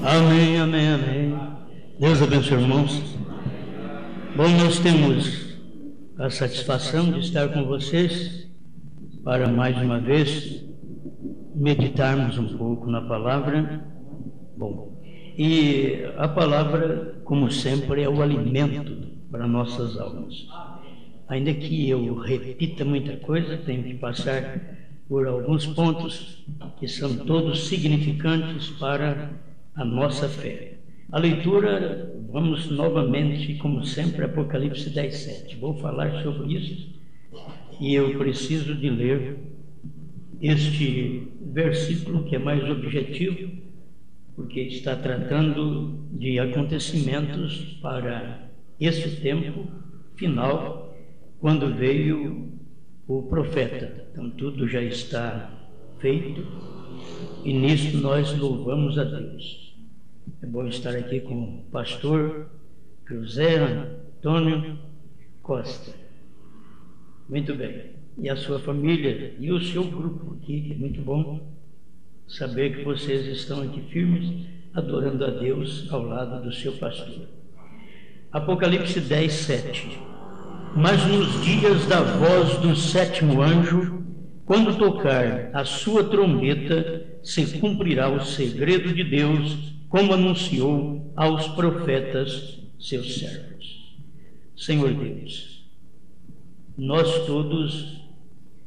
Amém, amém, amém. Deus abençoe, irmãos. Bom, nós temos a satisfação de estar com vocês para mais uma vez meditarmos um pouco na palavra. Bom, e a palavra, como sempre, é o alimento para nossas almas. Ainda que eu repita muita coisa, tenho que passar por alguns pontos que são todos significantes para a nossa fé. A leitura, vamos novamente, como sempre, Apocalipse 10:7. Vou falar sobre isso e eu preciso de ler este versículo que é mais objetivo, porque está tratando de acontecimentos para esse tempo final, quando veio o profeta. Então tudo já está feito e nisso nós louvamos a Deus. É bom estar aqui com o pastor José Antônio Costa. Muito bem. E a sua família e o seu grupo aqui, que é muito bom saber que vocês estão aqui firmes, adorando a Deus ao lado do seu pastor. Apocalipse 10:7. Mas nos dias da voz do sétimo anjo, quando tocar a sua trombeta, se cumprirá o segredo de Deus, como anunciou aos profetas seus servos. Senhor Deus, nós todos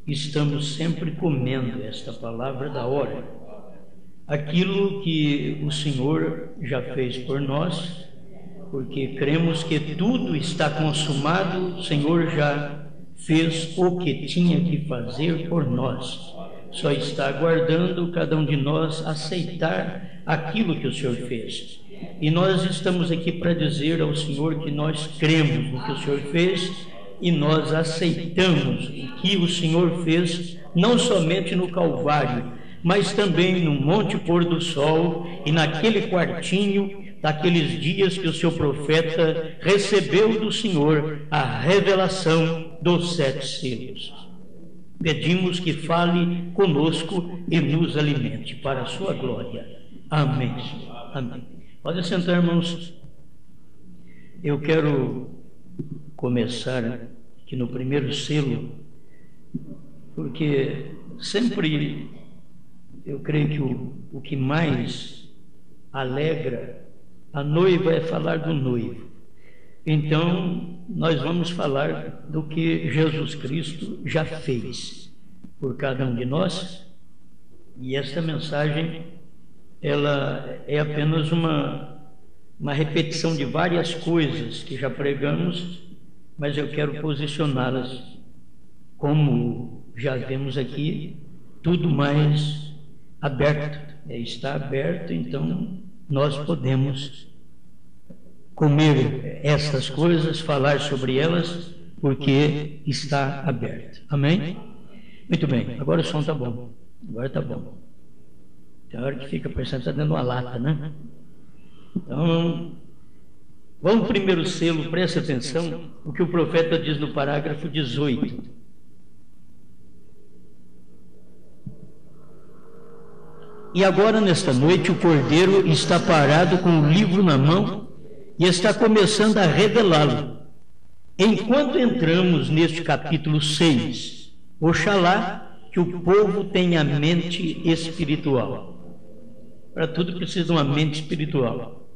estamos sempre comendo esta palavra da hora. Aquilo que o Senhor já fez por nós, porque cremos que tudo está consumado, o Senhor já fez o que tinha que fazer por nós. Só está aguardando cada um de nós aceitar aquilo que o Senhor fez. E nós estamos aqui para dizer ao Senhor que nós cremos no que o Senhor fez e nós aceitamos o que o Senhor fez, não somente no Calvário, mas também no Monte Pôr do Sol e naquele quartinho daqueles dias que o seu profeta recebeu do Senhor a revelação dos 7 selos. Pedimos que fale conosco e nos alimente para a sua glória. Amém. Amém. Pode sentar, irmãos. Eu quero começar aqui no primeiro selo, porque sempre eu creio que o que mais alegra a noiva é falar do noivo. Então, nós vamos falar do que Jesus Cristo já fez por cada um de nós. E esta mensagem, ela é apenas uma repetição de várias coisas que já pregamos, mas eu quero posicioná-las, como já vemos aqui, tudo mais aberto. Está aberto, então nós podemos comer essas coisas, falar sobre elas, porque está aberto. Amém? Muito bem, agora o som está bom. Agora está bom. Tem hora que fica parecendo que está dando uma lata, né? Então, vamos ao primeiro selo, preste atenção, o que o profeta diz no parágrafo 18. E agora, nesta noite, o cordeiro está parado com o livro na mão e está começando a revelá-lo. Enquanto entramos neste capítulo 6, oxalá que o povo tenha mente espiritual. Para tudo precisa de uma mente espiritual.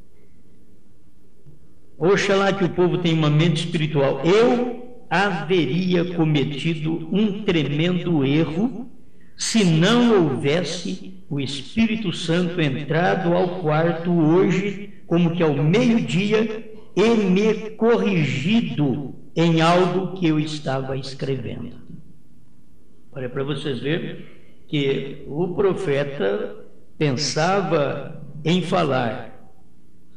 Oxalá que o povo tenha uma mente espiritual. Eu haveria cometido um tremendo erro se não houvesse o Espírito Santo entrado ao quarto hoje, como que ao meio-dia, e me corrigido em algo que eu estava escrevendo. Olha, para vocês verem que o profeta pensava em falar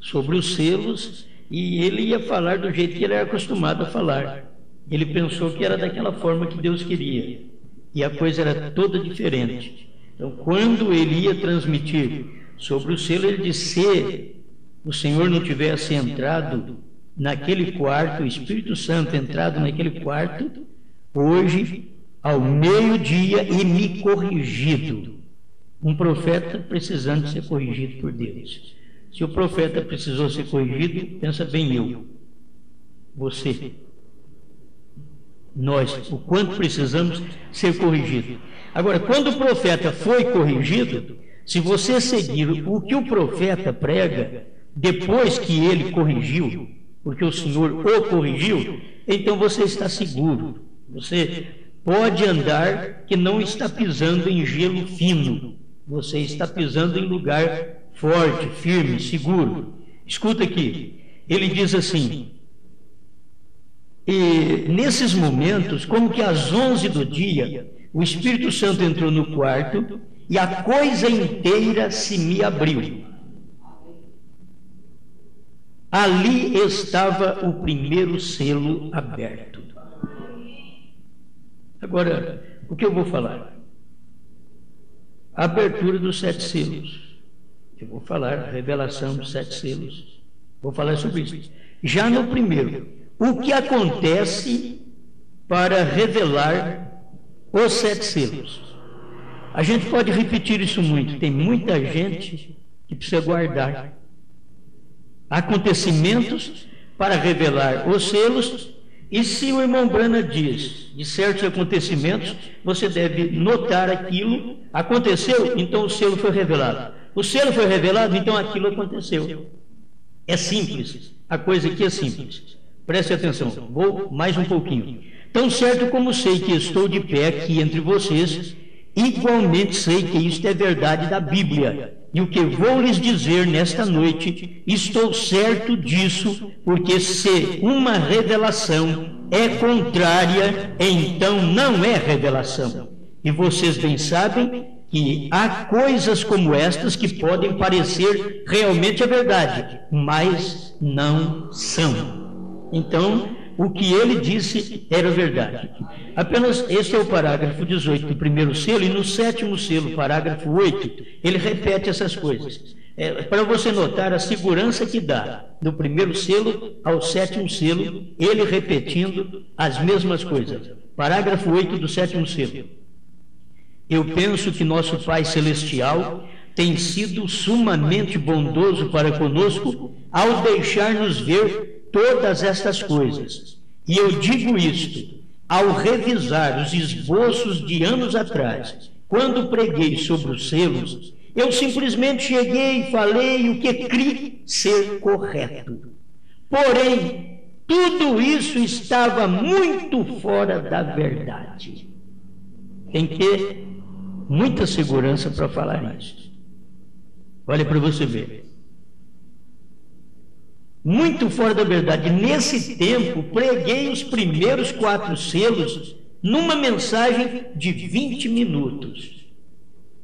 sobre os selos e ele ia falar do jeito que ele era acostumado a falar. Ele pensou que era daquela forma que Deus queria e a coisa era toda diferente. Então, quando ele ia transmitir sobre o selo, ele disse: se o Senhor não tivesse entrado naquele quarto, o Espírito Santo entrado naquele quarto, hoje, ao meio-dia, e me corrigido. Um profeta precisando ser corrigido por Deus. Se o profeta precisou ser corrigido, pensa bem eu, você, nós, o quanto precisamos ser corrigidos. Agora, quando o profeta foi corrigido, se você seguir o que o profeta prega, depois que ele corrigiu, porque o Senhor o corrigiu, então você está seguro. Você pode andar que não está pisando em gelo fino. Você está pisando em lugar forte, firme, seguro. Escuta aqui. Ele diz assim: e nesses momentos, como que às 11 do dia, o Espírito Santo entrou no quarto e a coisa inteira se me abriu. Ali estava o primeiro selo aberto. Agora, o que eu vou falar? A abertura dos 7 selos. Eu vou falar a revelação dos 7 selos. Vou falar sobre isso. Já no primeiro, o que acontece para revelar os 7 selos? A gente pode repetir isso muito. Tem muita gente que precisa guardar acontecimentos para revelar os selos. E se o irmão Brana diz de certos acontecimentos, você deve notar aquilo. Aconteceu, então o selo foi revelado. O selo foi revelado, então aquilo aconteceu. É simples, a coisa aqui é simples. Preste atenção, vou mais um pouquinho. Tão certo como sei que estou de pé aqui entre vocês, igualmente sei que isto é verdade da Bíblia. E o que vou lhes dizer nesta noite, estou certo disso, porque se uma revelação é contrária, então não é revelação. E vocês bem sabem que há coisas como estas que podem parecer realmente a verdade, mas não são. Então, o que ele disse era verdade. Apenas esse é o parágrafo 18 do primeiro selo, e no 7º selo, parágrafo 8, ele repete essas coisas. Para você notar a segurança que dá do primeiro selo ao 7º selo, ele repetindo as mesmas coisas. Parágrafo 8 do 7º selo. Eu penso que nosso Pai Celestial tem sido sumamente bondoso para conosco ao deixar-nos ver todas estas coisas. E eu digo isto, ao revisar os esboços de anos atrás, quando preguei sobre os selos, eu simplesmente cheguei e falei o que criei ser correto. Porém, tudo isso estava muito fora da verdade. Tem que ter muita segurança para falar isso. Olha para você ver. Muito fora da verdade. Nesse tempo, preguei os primeiros 4 selos numa mensagem de 20 minutos.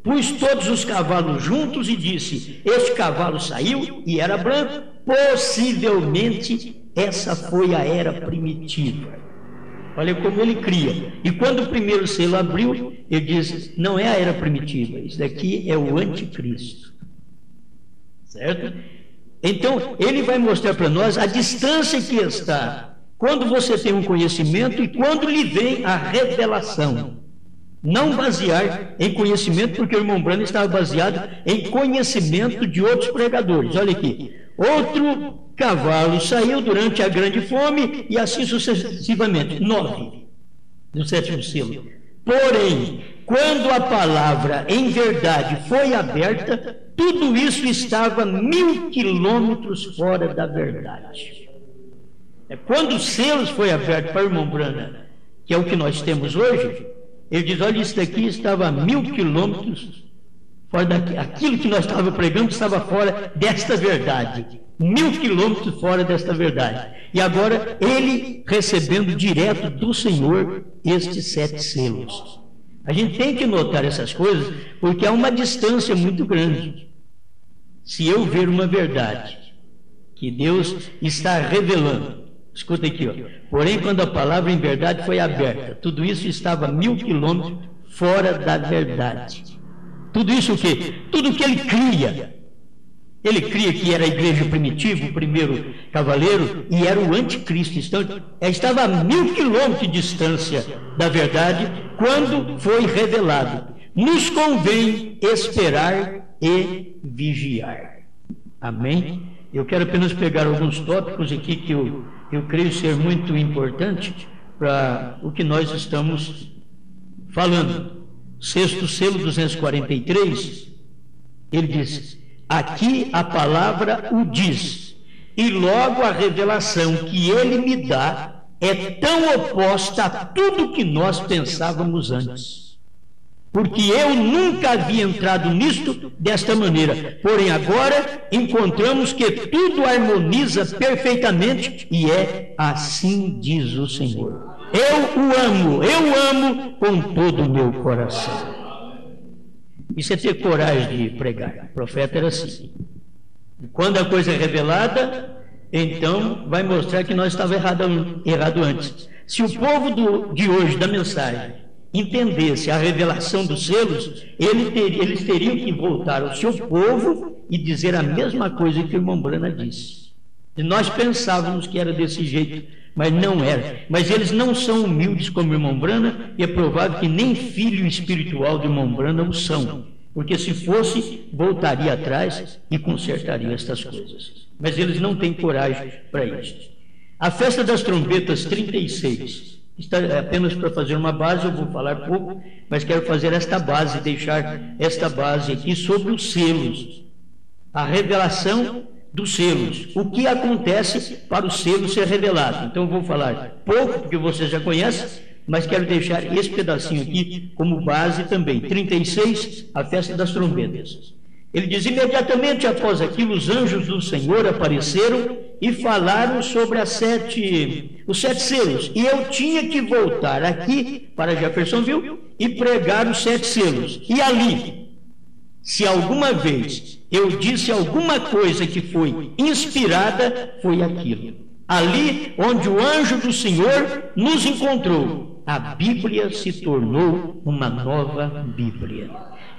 Pus todos os cavalos juntos e disse: este cavalo saiu e era branco. Possivelmente essa foi a era primitiva. Olha como ele cria. E quando o primeiro selo abriu, ele diz: não é a era primitiva, isso daqui é o anticristo. Certo? Então, ele vai mostrar para nós a distância que está quando você tem um conhecimento e quando lhe vem a revelação. Não basear em conhecimento, porque o irmão Branham estava baseado em conhecimento de outros pregadores. Olha aqui. Outro cavalo saiu durante a grande fome e assim sucessivamente. 9 do 7º selo. Porém, quando a palavra em verdade foi aberta, tudo isso estava 1000 quilômetros fora da verdade. Quando os selos foi aberto para o irmão Branham, que é o que nós temos hoje, ele diz: olha, isso daqui estava a 1000 quilômetros fora daqui. Aquilo que nós estávamos pregando estava fora desta verdade. 1000 quilômetros fora desta verdade. E agora ele recebendo direto do Senhor estes 7 selos. A gente tem que notar essas coisas, porque há uma distância muito grande. Se eu ver uma verdade que Deus está revelando, escuta aqui, ó. Porém, quando a palavra em verdade foi aberta, tudo isso estava a 1000 quilômetros fora da verdade. Tudo isso o quê? Tudo que ele cria. Ele cria que era a igreja primitiva, o primeiro cavaleiro, e era o anticristo. Então, estava a 1000 quilômetros de distância da verdade quando foi revelado. Nos convém esperar e vigiar. Amém? Eu quero apenas pegar alguns tópicos aqui que eu creio ser muito importante para o que nós estamos falando. Sexto selo 243, ele diz: aqui a palavra o diz, e logo a revelação que ele me dá é tão oposta a tudo que nós pensávamos antes. Porque eu nunca havia entrado nisto desta maneira. Porém, agora encontramos que tudo harmoniza perfeitamente e é assim diz o Senhor. Eu amo com todo o meu coração. Isso é ter coragem de pregar. O profeta era assim. Quando a coisa é revelada, então vai mostrar que nós estávamos errado antes. Se o povo de hoje, da mensagem, entendesse a revelação dos selos, eles teriam que voltar ao seu povo e dizer a mesma coisa que o irmão Brana disse. E nós pensávamos que era desse jeito, mas não era. Mas eles não são humildes como o irmão Brana, e é provável que nem filho espiritual do irmão Brana o são, porque se fosse, voltaria atrás e consertaria estas coisas. Mas eles não têm coragem para isso. A festa das trombetas 36, apenas para fazer uma base, eu vou falar pouco, mas quero fazer esta base, deixar esta base aqui sobre os selos. A revelação dos selos. O que acontece para o selo ser revelado? Então eu vou falar pouco, porque você já conhece, mas quero deixar esse pedacinho aqui como base também. 36, a festa das trombetas. Ele diz: imediatamente após aquilo, os anjos do Senhor apareceram e falaram sobre os 7 selos. E eu tinha que voltar aqui para Jeffersonville e pregar os 7 selos. E ali, se alguma vez eu disse alguma coisa que foi inspirada, foi aquilo. Ali onde o anjo do Senhor nos encontrou, a Bíblia se tornou uma nova Bíblia.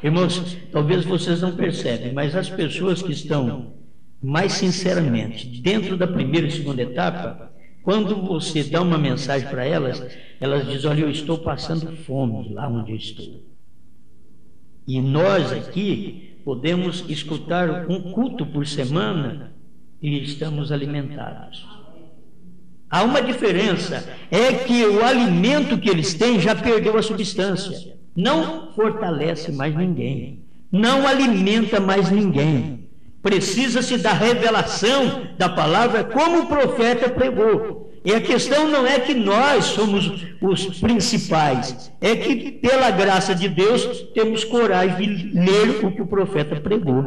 Irmãos, talvez vocês não percebem, mas as pessoas que estão mais sinceramente dentro da primeira e segunda etapa, quando você dá uma mensagem para elas, elas dizem: olha, eu estou passando fome lá onde eu estou. E nós aqui podemos escutar um culto por semana e estamos alimentados. Há uma diferença, é que o alimento que eles têm já perdeu a substância. Não fortalece mais ninguém, não alimenta mais ninguém. Precisa-se da revelação da palavra, como o profeta pregou. E a questão não é que nós somos os principais, é que pela graça de Deus temos coragem de ler o que o profeta pregou.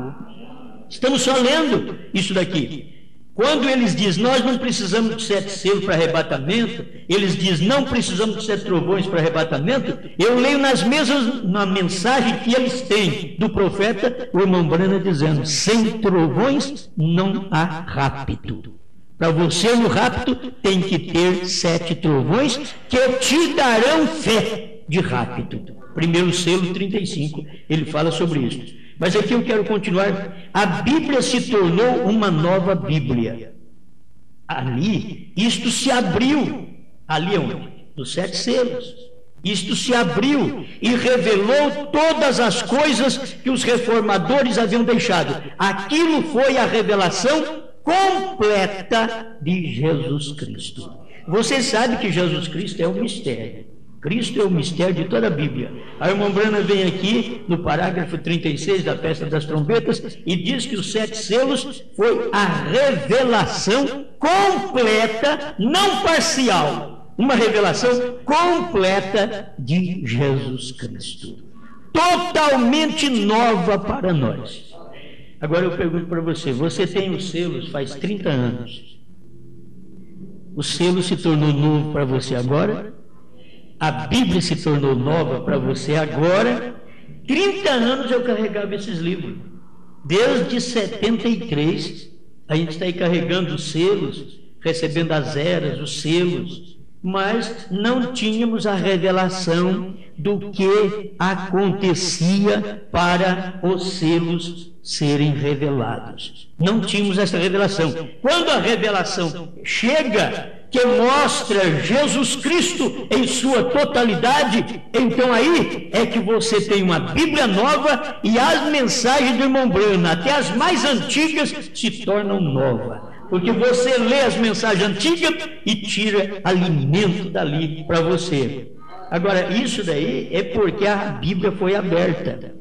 Estamos só lendo isso daqui. Quando eles dizem: nós não precisamos de 7 selos para arrebatamento, eles dizem: não precisamos de 7 trovões para arrebatamento, eu leio na mensagem que eles têm do profeta, o irmão Brana dizendo: sem trovões não há rapto. Para você no rapto tem que ter 7 trovões que te darão fé de rapto. Primeiro selo 35, ele fala sobre isso. Mas aqui eu quero continuar. A Bíblia se tornou uma nova Bíblia. Ali, isto se abriu. Ali onde? Dos 7 selos. Isto se abriu e revelou todas as coisas que os reformadores haviam deixado. Aquilo foi a revelação completa de Jesus Cristo. Você sabe que Jesus Cristo é um mistério. Cristo é o mistério de toda a Bíblia. A irmã Brana vem aqui no parágrafo 36 da festa das trombetas e diz que os 7 selos foi a revelação completa, não parcial, uma revelação completa de Jesus Cristo, totalmente nova para nós. Agora eu pergunto para você: você tem os selos faz 30 anos, o selo se tornou novo para você agora? A Bíblia se tornou nova para você agora? 30 anos eu carregava esses livros. Desde 73, a gente está aí carregando os selos, recebendo as eras, os selos, mas não tínhamos a revelação do que acontecia para os selos serem revelados. Não tínhamos essa revelação. Quando a revelação chega, que mostra Jesus Cristo em sua totalidade, então aí é que você tem uma Bíblia nova e as mensagens do irmão Brana, até as mais antigas, se tornam novas. Porque você lê as mensagens antigas e tira alimento dali para você. Agora, isso daí é porque a Bíblia foi aberta.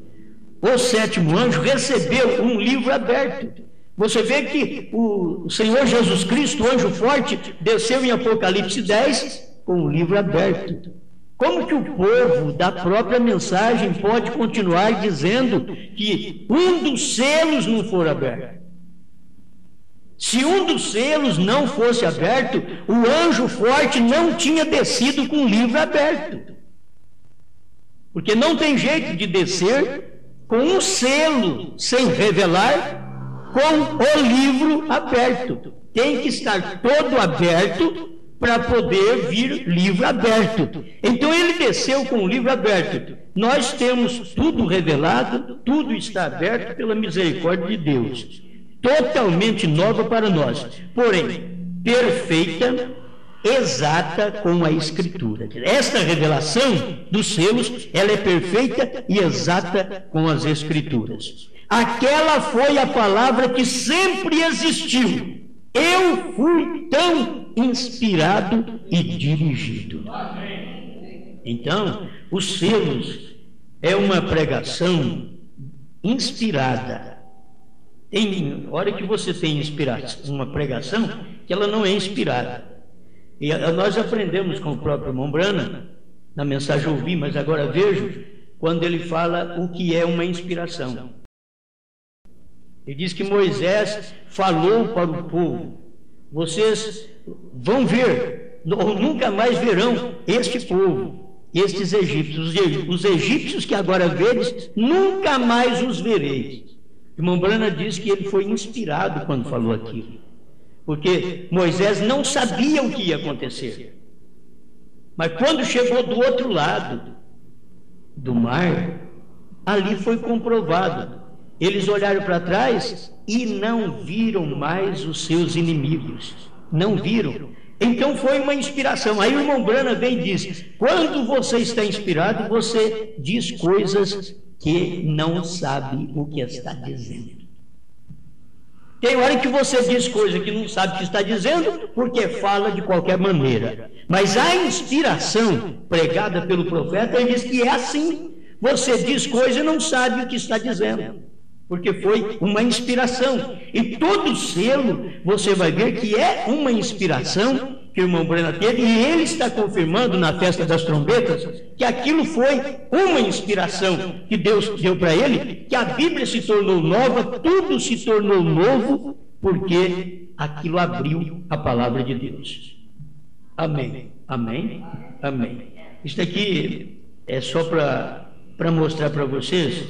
O sétimo anjo recebeu um livro aberto. Você vê que o Senhor Jesus Cristo, o anjo forte, desceu em Apocalipse 10 com o livro aberto. Como que o povo da própria mensagem pode continuar dizendo que um dos selos não for aberto? Se um dos selos não fosse aberto, o anjo forte não tinha descido com o livro aberto. Porque não tem jeito de descer com um selo sem revelar, com o livro aberto. Tem que estar todo aberto para poder vir livro aberto. Então ele desceu com o livro aberto. Nós temos tudo revelado, tudo está aberto pela misericórdia de Deus. Totalmente nova para nós. Porém, perfeita, exata com a Escritura. Esta revelação dos selos, ela é perfeita e exata com as Escrituras. Aquela foi a palavra que sempre existiu. Eu fui tão inspirado e dirigido. Então, os selos é uma pregação inspirada. Tem hora que você tem uma pregação que ela não é inspirada. E nós aprendemos com o próprio irmão Brana, na mensagem ouvi, mas agora vejo, quando ele fala o que é uma inspiração. Ele diz que Moisés falou para o povo: vocês vão ver, ou nunca mais verão este povo, estes egípcios. Os egípcios que agora vedes, nunca mais os vereis. O irmão Brana diz que ele foi inspirado quando falou aquilo, porque Moisés não sabia o que ia acontecer. Mas quando chegou do outro lado do mar, ali foi comprovado. Eles olharam para trás e não viram mais os seus inimigos. Não viram. Então foi uma inspiração. Aí o irmão Brana vem e diz: quando você está inspirado, você diz coisas que não sabe o que está dizendo. Tem hora que você diz coisa que não sabe o que está dizendo, porque fala de qualquer maneira. Mas a inspiração pregada pelo profeta, ele diz que é assim. Você diz coisa e não sabe o que está dizendo, porque foi uma inspiração. E todo selo, você vai ver que é uma inspiração que o irmão Brana teve, e ele está confirmando na festa das trombetas que aquilo foi uma inspiração que Deus deu para ele, que a Bíblia se tornou nova, tudo se tornou novo, porque aquilo abriu a palavra de Deus. Amém, amém, amém. Isso aqui é só para mostrar para vocês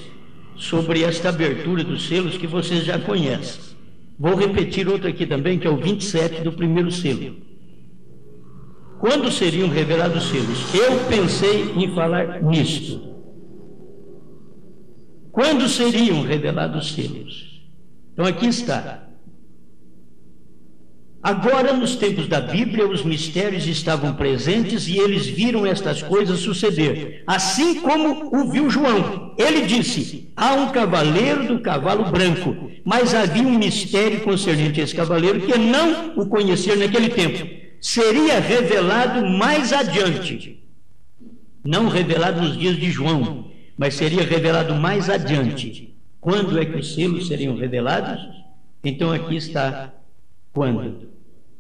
sobre esta abertura dos selos que vocês já conhecem. Vou repetir outro aqui também, que é o 27 do primeiro selo. Quando seriam revelados os selos? Eu pensei em falar nisto. Quando seriam revelados os selos? Então aqui está. Agora, nos tempos da Bíblia, os mistérios estavam presentes e eles viram estas coisas suceder, assim como o viu João. Ele disse: há um cavaleiro do cavalo branco, mas havia um mistério concernente a esse cavaleiro que não o conheceram naquele tempo. Seria revelado mais adiante, não revelado nos dias de João, mas seria revelado mais adiante. Quando é que os selos seriam revelados? Então aqui está: quando?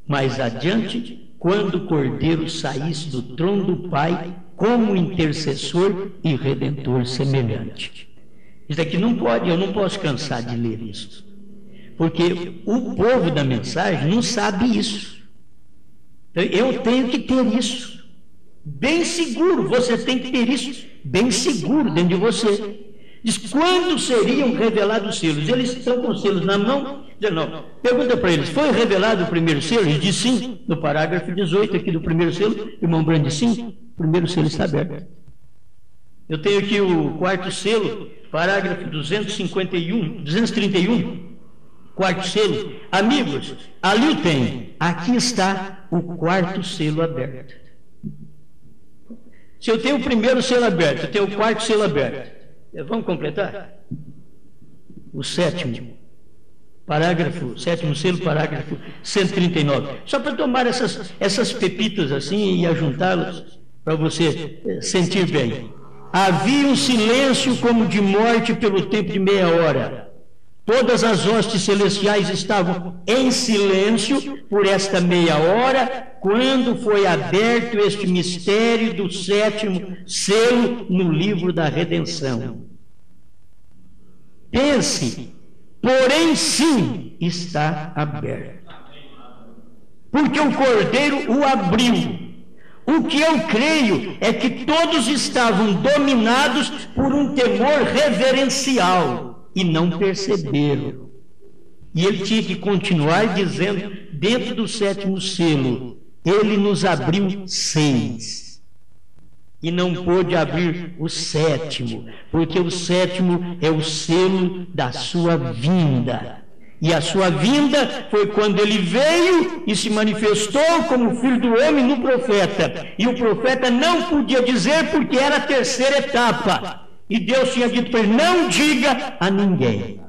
Mais adiante, quando o Cordeiro saísse do trono do Pai como intercessor e redentor semelhante. Isso aqui não pode, eu não posso cansar de ler isso, porque o povo da mensagem não sabe isso. Eu tenho que ter isso bem seguro, você tem que ter isso bem seguro dentro de você. Diz: quando seriam revelados os selos? Eles estão com os selos na mão? Não. Pergunta para eles: foi revelado o primeiro selo? Eles dizem sim. No parágrafo 18 aqui do primeiro selo, o irmão Brana diz sim, o primeiro selo está aberto. Eu tenho aqui o quarto selo, parágrafo 231. quarto selo. Amigos, ali o tem. Aqui está o quarto selo aberto. Se eu tenho o primeiro selo aberto, eu tenho o quarto selo aberto. Vamos completar? O sétimo selo, parágrafo 139. Só para tomar essas pepitas assim e ajuntá-las para você sentir bem. Havia um silêncio como de morte pelo tempo de meia hora. Todas as hostes celestiais estavam em silêncio por esta meia hora, quando foi aberto este mistério do sétimo selo no livro da redenção. Pense, porém sim está aberto, porque o Cordeiro o abriu. O que eu creio é que todos estavam dominados por um temor reverencial e não perceberam. E ele tinha que continuar dizendo, dentro do sétimo selo, ele nos abriu 6. E não pôde abrir o sétimo, porque o sétimo é o selo da sua vinda. E a sua vinda foi quando ele veio e se manifestou como filho do homem no profeta. E o profeta não podia dizer porque era a terceira etapa. E Deus tinha dito para ele, não diga a ninguém.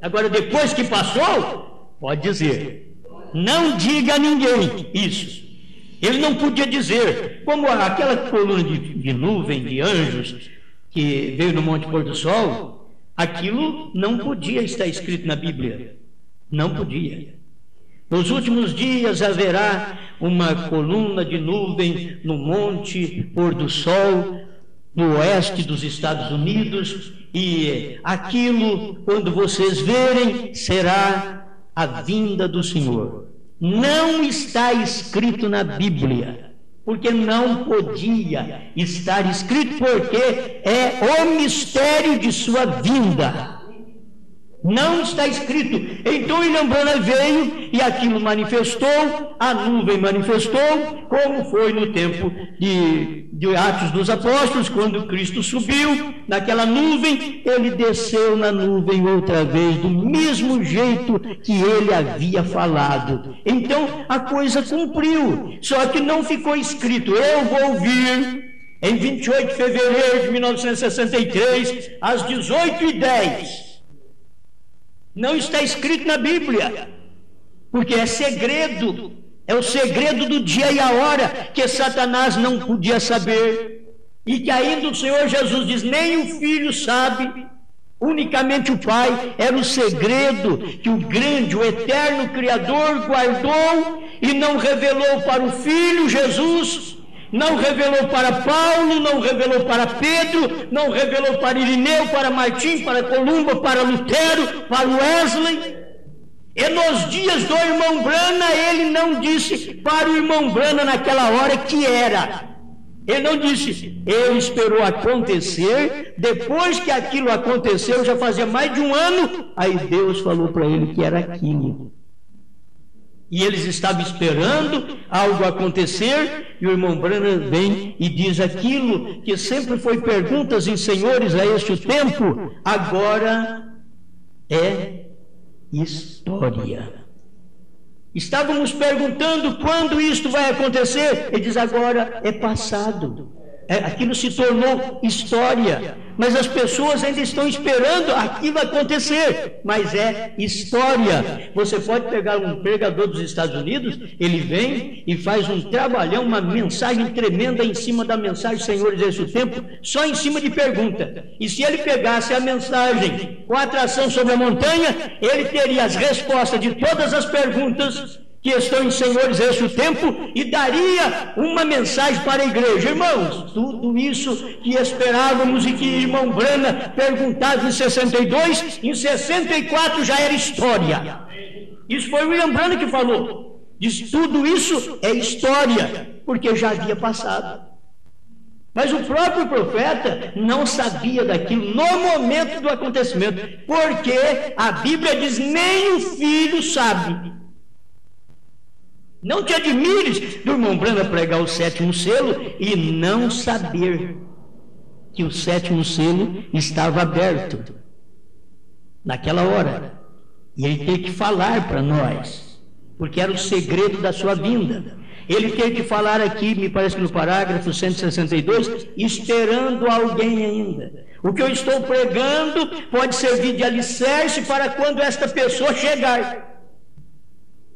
Agora, depois que passou, pode dizer. Não diga a ninguém isso. Ele não podia dizer, como aquela coluna de nuvem, de anjos, que veio no Monte Pôr do Sol, aquilo não podia estar escrito na Bíblia. Não podia. Nos últimos dias haverá uma coluna de nuvem no Monte Pôr do Sol, no oeste dos Estados Unidos, e aquilo, quando vocês verem, será a vinda do Senhor. Não está escrito na Bíblia, porque não podia estar escrito, porque é o mistério de sua vinda. Não está escrito. Então William Branham veio e aquilo manifestou, a nuvem manifestou, como foi no tempo de Atos dos Apóstolos, quando Cristo subiu naquela nuvem, ele desceu na nuvem outra vez, do mesmo jeito que ele havia falado. Então a coisa cumpriu, só que não ficou escrito, eu vou vir em 28 de fevereiro de 1963, às 18h10. Não está escrito na Bíblia, porque é segredo, é o segredo do dia e a hora que Satanás não podia saber, e que ainda o Senhor Jesus diz, nem o Filho sabe, unicamente o Pai. Era o segredo que o grande, o eterno Criador guardou e não revelou para o Filho Jesus, não revelou para Paulo, não revelou para Pedro, não revelou para Irineu, para Martim, para Columba, para Lutero, para Wesley. E nos dias do irmão Branham, ele não disse para o irmão Branham naquela hora que era. Ele não disse, ele esperou acontecer, depois que aquilo aconteceu, já fazia mais de um ano, aí Deus falou para ele que era aquilo. E eles estavam esperando algo acontecer, e o irmão Branham vem e diz aquilo que sempre foi perguntas em senhores a este tempo, agora é história. Estávamos perguntando quando isto vai acontecer, ele diz agora é passado. Aquilo se tornou história, mas as pessoas ainda estão esperando aquilo acontecer, mas é história. Você pode pegar um pregador dos Estados Unidos, ele vem e faz um trabalhão, uma mensagem tremenda em cima da mensagem Senhores desse tempo, só em cima de pergunta. E se ele pegasse a mensagem com a atração sobre a montanha, ele teria as respostas de todas as perguntas que estão em Senhores esse tempo e daria uma mensagem para a igreja. Irmãos, tudo isso que esperávamos e que irmão Branham perguntava em 62, em 64 já era história. Isso foi o William Branham que falou. Diz, tudo isso é história, porque já havia passado. Mas o próprio profeta não sabia daquilo no momento do acontecimento, porque a Bíblia diz, nem o filho sabe. Não te admires do irmão Branham pregar o sétimo selo e não saber que o sétimo selo estava aberto naquela hora. E ele teve que falar para nós, porque era o segredo da sua vinda. Ele teve que falar aqui, me parece que no parágrafo 162, esperando alguém ainda. O que eu estou pregando pode servir de alicerce para quando esta pessoa chegar.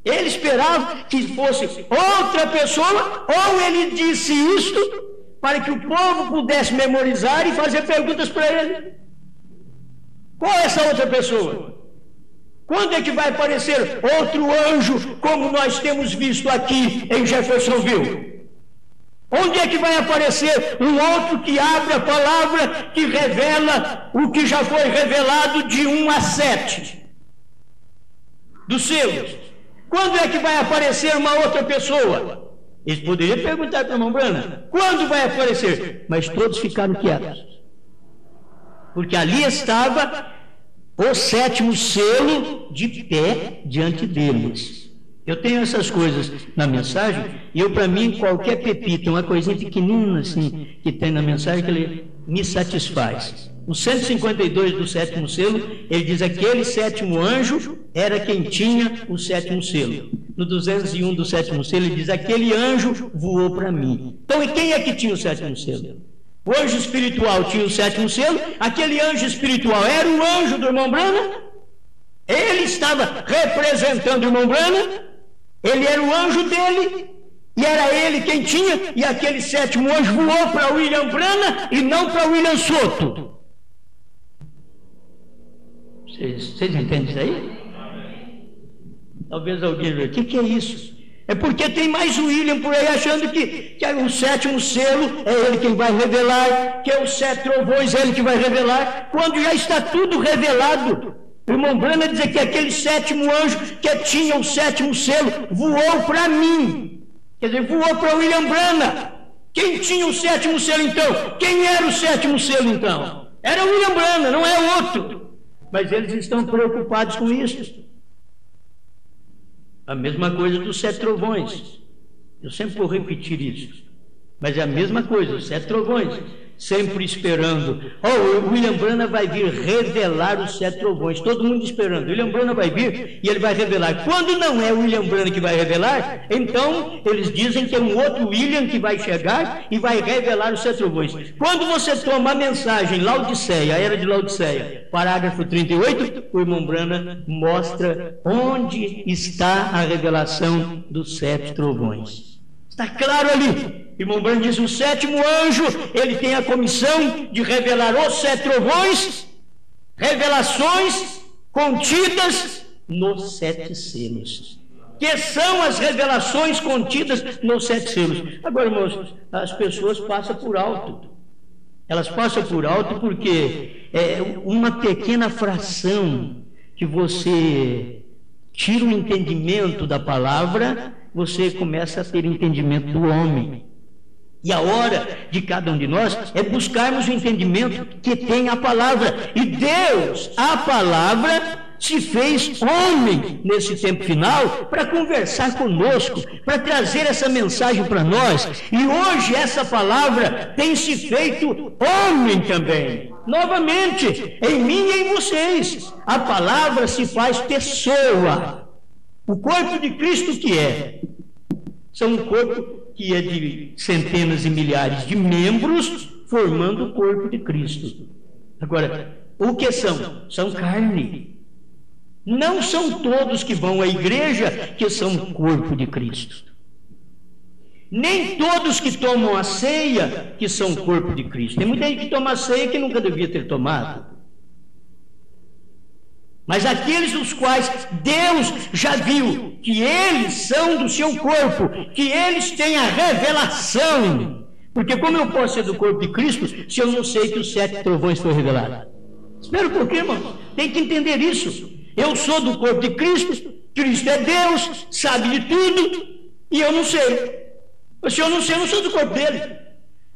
Ele esperava que fosse outra pessoa, ou ele disse isto para que o povo pudesse memorizar e fazer perguntas para ele. Qual é essa outra pessoa? Quando é que vai aparecer outro anjo, como nós temos visto aqui em Jeffersonville? Onde é que vai aparecer um outro que abre a palavra, que revela o que já foi revelado de 1 a 7 dos selos? Quando é que vai aparecer uma outra pessoa? Eles poderiam perguntar para a irmã Brana, quando vai aparecer? Mas todos ficaram quietos, porque ali estava o 7º selo de pé diante deles. Eu tenho essas coisas na mensagem, e para mim, qualquer pepita, uma coisinha pequenina assim, que tem na mensagem, que ele me satisfaz. No 152 do 7º selo, ele diz: aquele 7º anjo era quem tinha o 7º selo. No 201 do 7º selo, ele diz: aquele anjo voou para mim. Então, e quem é que tinha o 7º selo? O anjo espiritual tinha o 7º selo. Aquele anjo espiritual era o anjo do irmão Brana. Ele estava representando o irmão Brana. Ele era o anjo dele. E era ele quem tinha. E aquele 7º anjo voou para William Brana e não para William Soto. Vocês entendem isso aí? Talvez alguém veja: o que é isso? É porque tem mais o William por aí achando que o 7º selo é ele quem vai revelar, que é os 7 trovões é ele que vai revelar, quando já está tudo revelado. O irmão Brana diz que aquele 7º anjo que tinha o 7º selo voou para mim. Quer dizer, voou para William Brana. Quem tinha o 7º selo então? Quem era o 7º selo então? Era William Brana, não é outro. Mas eles estão preocupados com isso. A mesma coisa dos 7 trovões. Eu sempre vou repetir isso. Mas é a mesma coisa, os 7 trovões. Sempre esperando. O William Brana vai vir revelar os 7 trovões. Todo mundo esperando. O William Brana vai vir e ele vai revelar. Quando não é o William Brana que vai revelar, então eles dizem que é um outro William que vai chegar e vai revelar os 7 trovões. Quando você toma a mensagem Laodiceia, a era de Laodiceia, parágrafo 38, o irmão Brana mostra onde está a revelação dos 7 trovões. Está claro ali. Irmão Brana diz: o 7º anjo, ele tem a comissão de revelar os 7 trovões, revelações contidas nos 7 selos. Que são as revelações contidas nos 7 selos. Agora, irmãos, as pessoas passam por alto. Elas passam por alto porque é uma pequena fração que você tira o entendimento da palavra, você começa a ter entendimento do homem. E a hora de cada um de nós é buscarmos o entendimento que tem a palavra. E Deus, a palavra, se fez homem nesse tempo final para conversar conosco, para trazer essa mensagem para nós. E hoje essa palavra tem se feito homem também. Novamente, em mim e em vocês. A palavra se faz pessoa. O corpo de Cristo que é? São um corpo que é de centenas e milhares de membros formando o corpo de Cristo. Agora, o que são? São carne. Não são todos que vão à igreja que são o corpo de Cristo. Nem todos que tomam a ceia que são o corpo de Cristo. Tem muita gente que toma a ceia que nunca devia ter tomado. Mas aqueles dos quais Deus já viu que eles são do seu corpo, que eles têm a revelação. Porque como eu posso ser do corpo de Cristo se eu não sei que os 7 trovões foram revelados? Espera um pouquinho, irmão. Tem que entender isso. Eu sou do corpo de Cristo, Cristo é Deus, sabe de tudo, e eu não sei. Se eu não sei, eu não sou do corpo dele.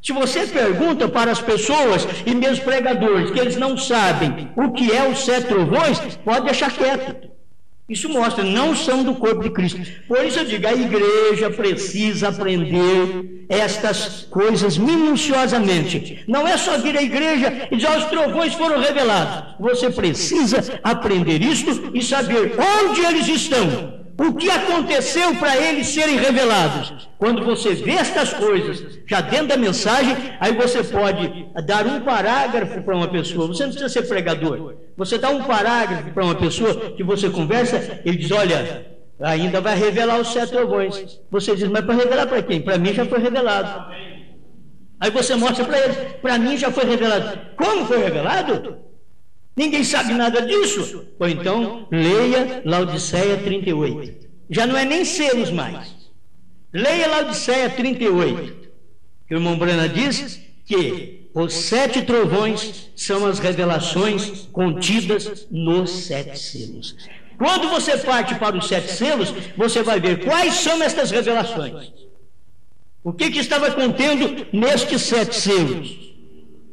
Se você pergunta para as pessoas e meus pregadores que eles não sabem o que é os 7 trovões, pode deixar quieto. Isso mostra, não são do corpo de Cristo. Por isso eu digo, a igreja precisa aprender estas coisas minuciosamente. Não é só vir à igreja e dizer, os trovões foram revelados. Você precisa aprender isto e saber onde eles estão. O que aconteceu para eles serem revelados? Quando você vê estas coisas, já dentro da mensagem, aí você pode dar um parágrafo para uma pessoa. Você não precisa ser pregador. Você dá um parágrafo para uma pessoa que você conversa, ele diz, olha, ainda vai revelar os 7 trovões. Você diz, mas para revelar para quem? Para mim já foi revelado. Aí você mostra para eles, para mim já foi revelado. Como foi revelado? Ninguém sabe nada disso? Ou então, leia Laodiceia 38. Já não é nem selos mais. Leia Laodiceia 38. Que o irmão Brana diz que os 7 trovões são as revelações contidas nos 7 selos. Quando você parte para os 7 selos, você vai ver quais são estas revelações. O que estava contendo nestes 7 selos?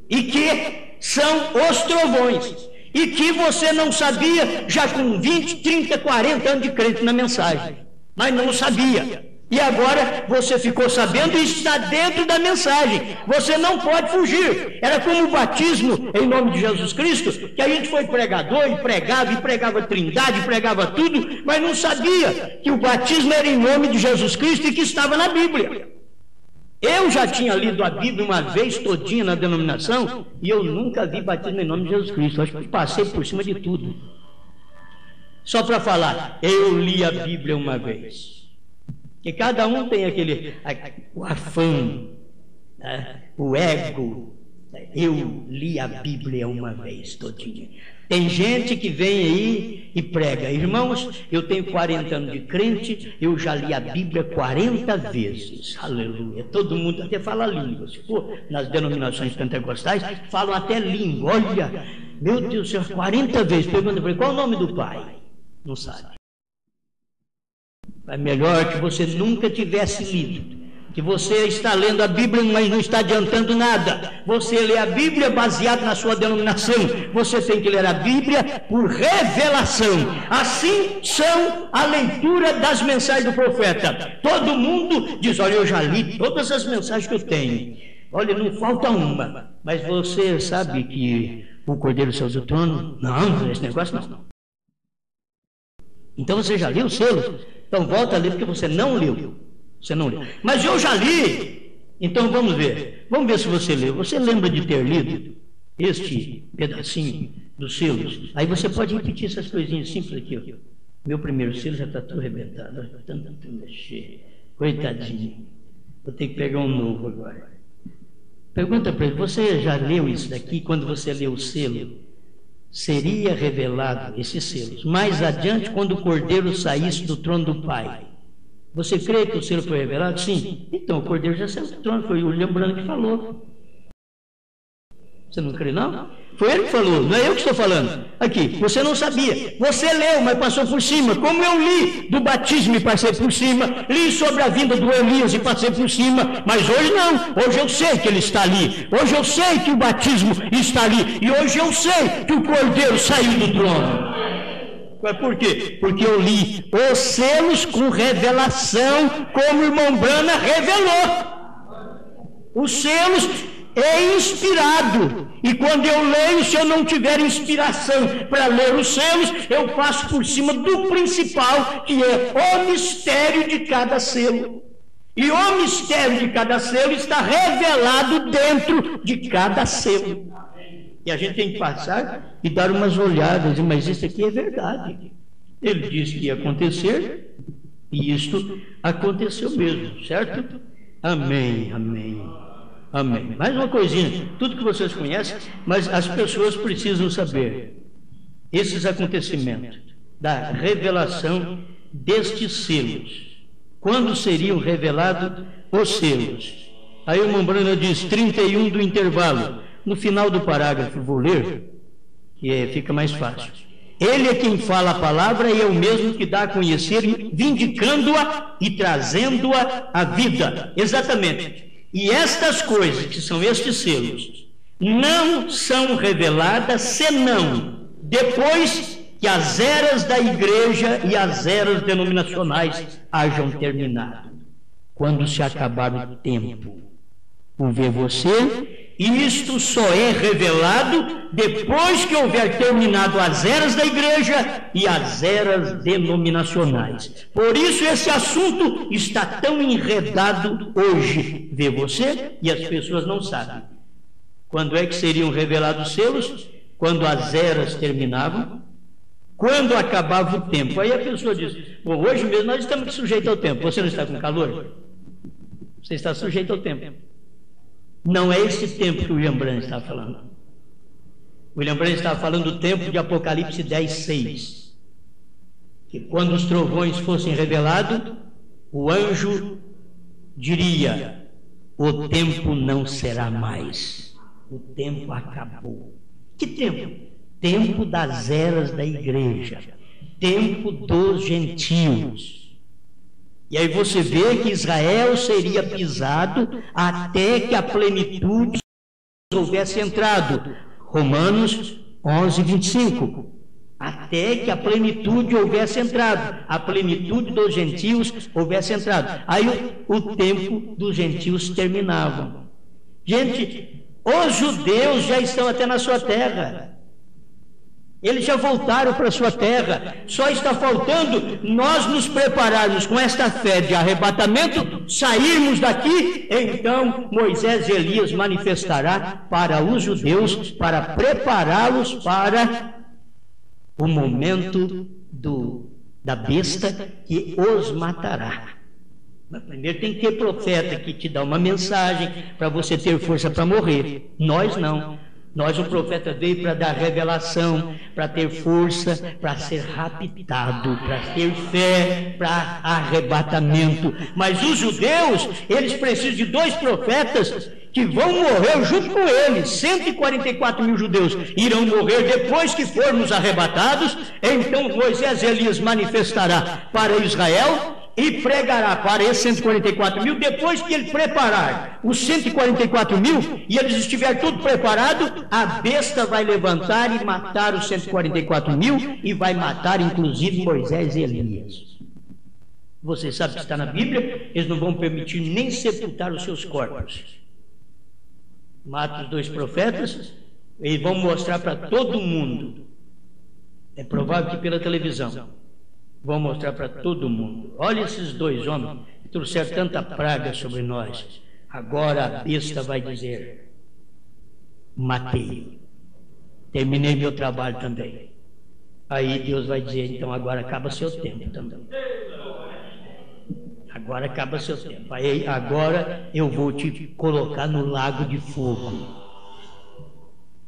E que são os trovões. E que você não sabia já com 20, 30, 40 anos de crente na mensagem. Mas não sabia. E agora você ficou sabendo e está dentro da mensagem. Você não pode fugir. Era como o batismo em nome de Jesus Cristo, que a gente foi pregador e pregava trindade, pregava tudo, mas não sabia que o batismo era em nome de Jesus Cristo e que estava na Bíblia. Eu já tinha lido a Bíblia uma vez todinha na denominação e eu nunca vi batismo em nome de Jesus Cristo. Acho que passei por cima de tudo. Só para falar, eu li a Bíblia uma vez. Que cada um tem o afã, o ego. Eu li a Bíblia uma vez todinha. Tem gente que vem aí e prega, irmãos, eu tenho 40 anos de crente, eu já li a Bíblia 40 vezes, aleluia. Todo mundo até fala língua, se for nas denominações pentecostais, falam até língua. Olha, meu Deus do céu, 40 vezes. Pergunta para ele, qual é o nome do pai? Não sabe. É melhor que você nunca tivesse lido. Que você está lendo a Bíblia, mas não está adiantando nada. Você lê a Bíblia baseado na sua denominação. Você tem que ler a Bíblia por revelação. Assim são a leitura das mensagens do profeta. Todo mundo diz, olha, eu já li todas as mensagens que eu tenho. Olha, não falta uma. Mas você sabe que o Cordeiro saiu do trono? Não, esse negócio não. Então você já leu o selo? Então volta a ler porque você não leu. Você não leu. Mas eu já li. Então vamos ver. Vamos ver se você leu. Você lembra de ter lido este pedacinho dos selos? Aí você pode repetir essas coisinhas simples aqui. Ó. Meu primeiro selo já está tudo arrebentado. Tanto mexer. Coitadinho. Vou ter que pegar um novo agora. Pergunta para ele, você já leu isso daqui? Quando você leu o selo, seria revelado esses selos mais adiante quando o Cordeiro saísse do trono do Pai. Você crê que o selo foi revelado? Sim. Então, o Cordeiro já saiu do trono, foi o William Branham que falou. Você não crê, não? Foi ele que falou, não é eu que estou falando. Aqui, você não sabia. Você leu, mas passou por cima. Como eu li do batismo e passei por cima, li sobre a vinda do Elias e passei por cima, mas hoje não. Hoje eu sei que ele está ali. Hoje eu sei que o batismo está ali. E hoje eu sei que o Cordeiro saiu do trono. Por quê? Porque eu li os selos com revelação, como o irmão Brana revelou. Os selos é inspirado. E quando eu leio, se eu não tiver inspiração para ler os selos, eu passo por cima do principal, que é o mistério de cada selo. E o mistério de cada selo está revelado dentro de cada selo. E a gente tem que passar e dar umas olhadas, mas isso aqui é verdade. Ele disse que ia acontecer, e isto aconteceu mesmo, certo? Amém, amém, amém. Mais uma coisinha, tudo que vocês conhecem, mas as pessoas precisam saber esses acontecimentos, da revelação destes selos. Quando seriam revelados os selos? Aí o irmão Brana diz, 31 do intervalo. No final do parágrafo, vou ler, que fica mais fácil. Ele é quem fala a palavra e é o mesmo que dá a conhecer, vindicando-a e trazendo-a à vida. Exatamente. E estas coisas, que são estes selos, não são reveladas senão depois que as eras da igreja e as eras denominacionais hajam terminado. Quando se acabar o tempo, por ver você, isto só é revelado depois que houver terminado as eras da igreja e as eras denominacionais. Por isso esse assunto está tão enredado hoje. Vê você, e as pessoas não sabem. Quando é que seriam revelados os selos? Quando as eras terminavam, quando acabava o tempo. Aí a pessoa diz, bom, hoje mesmo nós estamos sujeitos ao tempo. Você não está com calor? Você está sujeito ao tempo. Não é esse tempo que o William Branham está falando. O William Branham está falando do tempo de Apocalipse 10:6. Que quando os trovões fossem revelados, o anjo diria, o tempo não será mais. O tempo acabou. Que tempo? Tempo das eras da igreja. Tempo dos gentios. E aí você vê que Israel seria pisado até que a plenitude houvesse entrado. Romanos 11:25. Até que a plenitude houvesse entrado. A plenitude dos gentios houvesse entrado. Aí o tempo dos gentios terminava. Gente, os judeus já estão até na sua terra. Eles já voltaram para a sua terra. Só está faltando nós nos prepararmos com esta fé de arrebatamento, sairmos daqui. Então Moisés e Elias manifestará para os judeus, para prepará-los para o momento da besta que os matará. Mas primeiro tem que ter profeta que te dá uma mensagem para você ter força para morrer. Nós não. Nós, o profeta veio para dar revelação, para ter força, para ser raptado, para ter fé, para arrebatamento. Mas os judeus, eles precisam de 2 profetas que vão morrer junto com eles. 144 mil judeus irão morrer depois que formos arrebatados. Então Moisés e Elias manifestará para Israel e pregará para esses 144 mil, depois que ele preparar os 144 mil, e eles estiverem tudo preparado, a besta vai levantar e matar os 144 mil, e vai matar inclusive Moisés e Elias. Você sabe que está na Bíblia, eles não vão permitir nem sepultar os seus corpos. Mata os 2 profetas, e vão mostrar para todo mundo. É provável que pela televisão. Vão mostrar para todo mundo. Olha esses 2 homens que trouxeram tanta praga sobre nós. Agora a besta vai dizer, matei. Terminei meu trabalho também. Aí Deus vai dizer, então agora acaba seu tempo também. Agora acaba seu tempo. Aí agora eu vou te colocar no lago de fogo.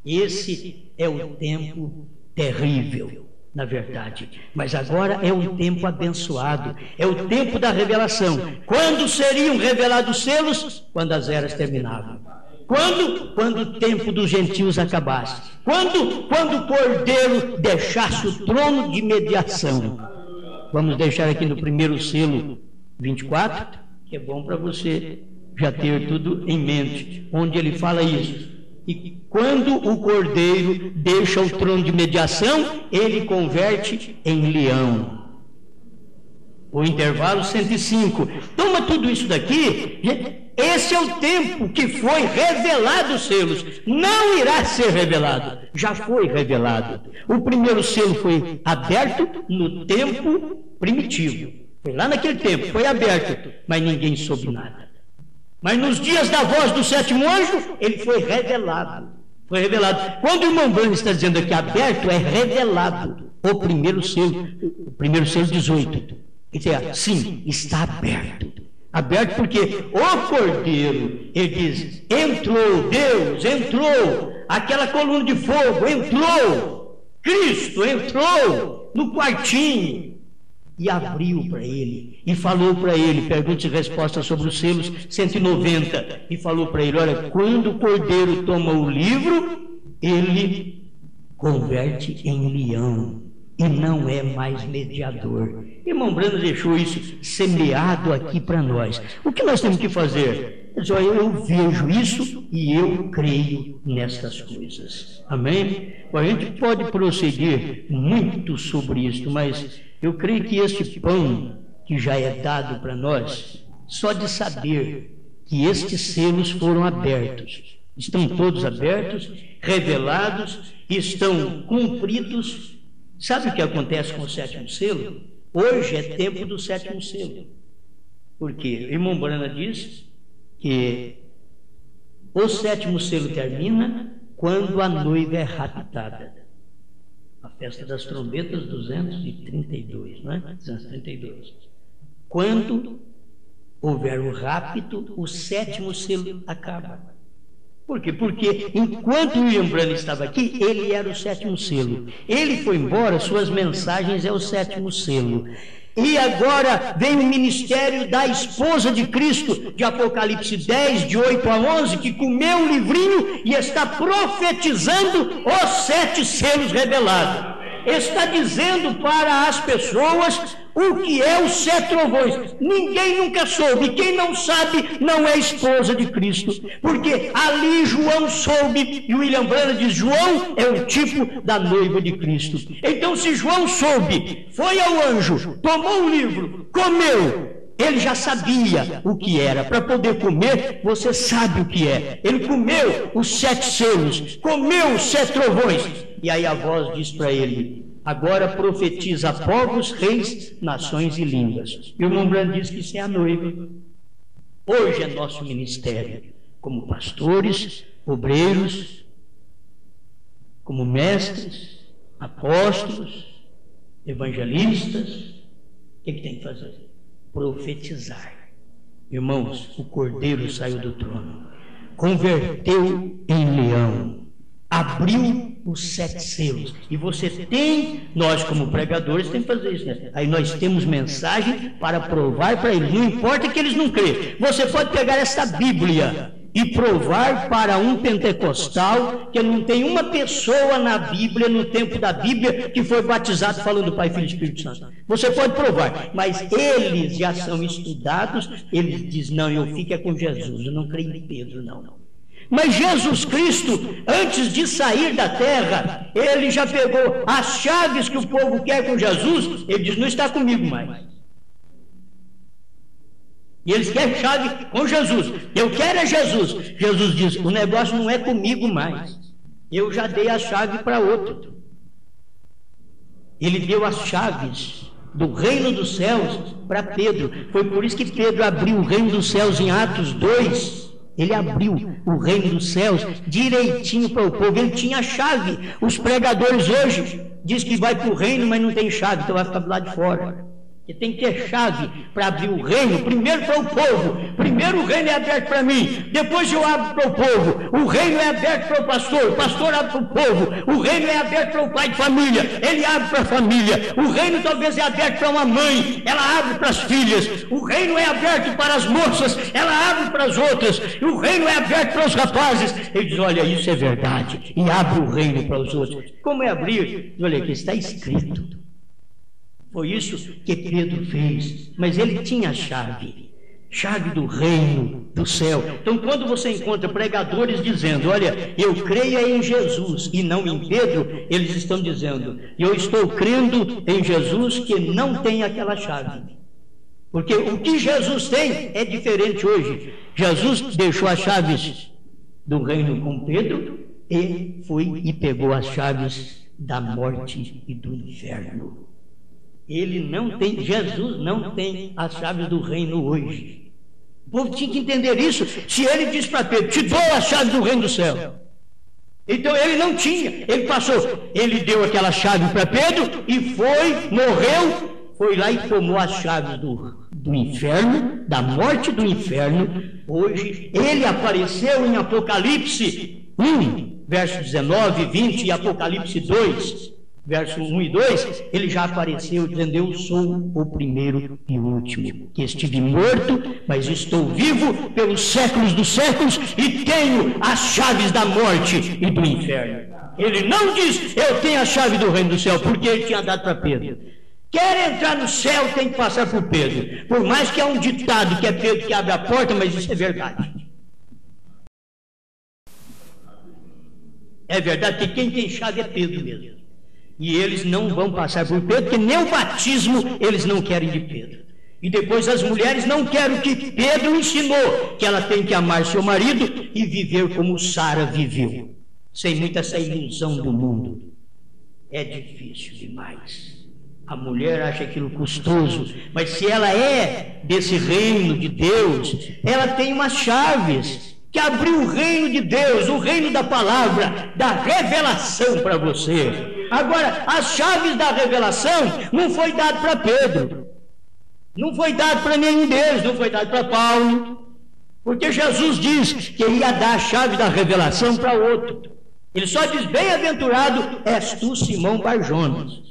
Esse é o tempo terrível. Na verdade, mas agora é um tempo abençoado, é o tempo da revelação. Quando seriam revelados os selos? Quando as eras terminavam. Quando o tempo dos gentios acabasse. Quando o Cordeiro deixasse o trono de mediação. Vamos deixar aqui no primeiro selo 24, que é bom para você já ter tudo em mente, onde ele fala isso. E quando o Cordeiro deixa o trono de mediação, ele converte em leão. O intervalo 105. Toma tudo isso daqui. Esse é o tempo que foi revelado os selos. Não irá ser revelado. Já foi revelado. O primeiro selo foi aberto no tempo primitivo. Foi lá naquele tempo, foi aberto. Mas ninguém soube nada. Mas nos dias da voz do 7º anjo, ele foi revelado. Foi revelado. Quando o irmão Branham está dizendo aqui aberto, é revelado. O primeiro selo 18. Sim, está aberto. Aberto porque o Cordeiro, ele diz, entrou, Deus entrou, aquela coluna de fogo entrou, Cristo entrou no quartinho. E abriu para ele, e falou para ele, perguntas e respostas sobre os selos 190, e falou para ele, olha, quando o Cordeiro toma o livro, ele converte em leão, e não é mais mediador. Irmão Branham deixou isso semeado aqui para nós. O que nós temos que fazer? Mas olha, eu vejo isso e eu creio nestas coisas. Amém? Bom, a gente pode prosseguir muito sobre isso, mas eu creio que este pão que já é dado para nós, só de saber que estes selos foram abertos, estão todos abertos, revelados, estão cumpridos. Sabe o que acontece com o sétimo selo? Hoje é tempo do sétimo selo. Porque o irmão Brana diz que o sétimo selo termina quando a noiva é raptada. A festa das trombetas 232, não é? 232. Quando houver o rapto, o sétimo selo acaba. Por quê? Porque enquanto William Branham estava aqui, ele era o sétimo selo. Ele foi embora, suas mensagens é o sétimo selo. E agora vem o ministério da esposa de Cristo, de Apocalipse 10, de 8 a 11, que comeu o livrinho e está profetizando os 7 selos revelados. Está dizendo para as pessoas o que é os 7 trovões. Ninguém nunca soube. Quem não sabe não é esposa de Cristo. Porque ali João soube, e William Branham diz, João é o tipo da noiva de Cristo. Então se João soube, foi ao anjo, tomou o livro, comeu, ele já sabia o que era. Para poder comer, você sabe o que é. Ele comeu os 7 selos, comeu os 7 trovões. E aí a voz diz para ele, agora profetiza a povos, reis, nações e línguas. E o irmão Branham diz que isso é a noiva. Hoje é nosso ministério, como pastores, obreiros, como mestres, apóstolos, evangelistas. O que tem que fazer? Profetizar. Irmãos, o cordeiro saiu do trono, converteu em leão, abriu os 7 selos. E você tem, nós como pregadores, temos que fazer isso, né? Aí nós temos mensagem para provar para eles. Não importa que eles não crêem. Você pode pegar essa Bíblia e provar para um pentecostal que não tem uma pessoa na Bíblia, no tempo da Bíblia, que foi batizado falando Pai, Filho e Espírito Santo. Você pode provar, mas eles já são estudados, eles dizem, não, eu fico com Jesus, eu não creio em Pedro, não. Mas Jesus Cristo, antes de sair da terra, ele já pegou as chaves que o povo quer com Jesus, ele diz, não está comigo mais. E eles querem chave com Jesus. Eu quero é Jesus. Jesus diz, o negócio não é comigo mais. Eu já dei a chave para outro. Ele deu as chaves do reino dos céus para Pedro. Foi por isso que Pedro abriu o reino dos céus em Atos 2. Ele abriu o reino dos céus direitinho para o povo. Ele tinha a chave. Os pregadores hoje dizem que vai para o reino, mas não tem chave, então vai ficar do lado de fora. Você tem que ter chave para abrir o reino, primeiro para o povo. Primeiro o reino é aberto para mim, depois eu abro para o povo. O reino é aberto para o pastor abre para o povo. O reino é aberto para o pai de família, ele abre para a família. O reino talvez é aberto para uma mãe, ela abre para as filhas. O reino é aberto para as moças, ela abre para as outras. O reino é aberto para os rapazes. Ele diz, olha, isso é verdade, e abre o reino para os outros. Como é abrir? Olha, aqui está escrito. Foi isso que Pedro fez, mas ele tinha a chave do reino do céu. Então, quando você encontra pregadores dizendo, olha, eu creio em Jesus e não em Pedro, eles estão dizendo, eu estou crendo em Jesus que não tem aquela chave. Porque o que Jesus tem é diferente hoje. Jesus deixou as chaves do reino com Pedro e foi e pegou as chaves da morte e do inferno. Ele não tem, Jesus não tem as chaves do reino hoje. O povo tinha que entender isso. Se ele diz para Pedro, te dou a chave do reino do céu. Então ele não tinha, ele passou, ele deu aquela chave para Pedro e foi, morreu, foi lá e tomou as chaves do inferno, da morte do inferno. Hoje ele apareceu em Apocalipse 1, verso 19, 20 e Apocalipse 2. Verso 1 e 2, ele já apareceu dizendo, eu sou o primeiro e último, que estive morto, mas estou vivo pelos séculos dos séculos e tenho as chaves da morte e do inferno. Ele não diz, eu tenho a chave do reino do céu, porque ele tinha dado para Pedro. Quer entrar no céu, tem que passar por Pedro. Por mais que há um ditado que é Pedro que abre a porta, mas isso é verdade. É verdade que quem tem chave é Pedro mesmo. E eles não vão passar por Pedro, porque nem o batismo eles não querem de Pedro. E depois as mulheres não querem o que Pedro ensinou, que ela tem que amar seu marido e viver como Sara viveu. Sem muita essa ilusão do mundo. É difícil demais. A mulher acha aquilo custoso, mas se ela é desse reino de Deus, ela tem umas chaves que abriu o reino de Deus, o reino da palavra, da revelação para você. Agora, as chaves da revelação não foi dado para Pedro, não foi dado para nenhum deles, não foi dado para Paulo, porque Jesus diz que ele ia dar a chave da revelação para outro. Ele só diz: bem-aventurado és tu, Simão Barjonas,